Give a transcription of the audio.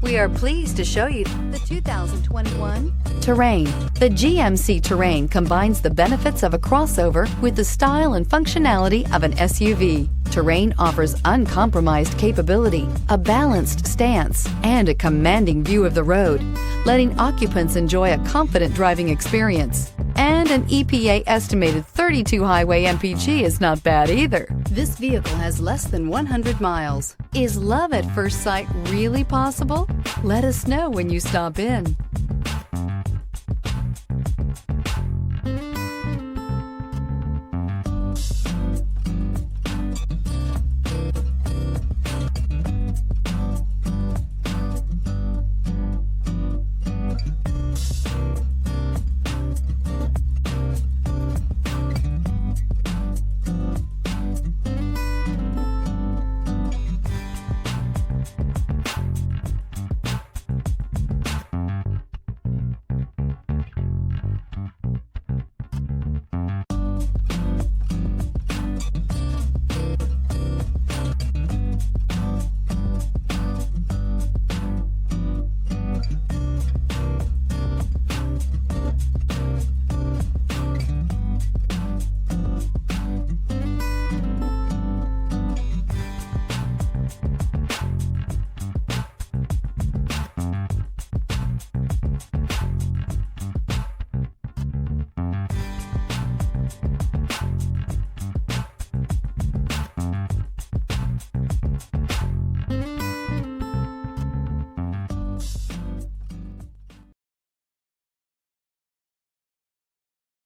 We are pleased to show you the 2021 Terrain. The GMC Terrain combines the benefits of a crossover with the style and functionality of an SUV. Terrain offers uncompromised capability, a balanced stance, and a commanding view of the road, letting occupants enjoy a confident driving experience. And an EPA estimated 32 highway MPG is not bad either. This vehicle has less than 100 miles. Is love at first sight really possible? Let us know when you stop in.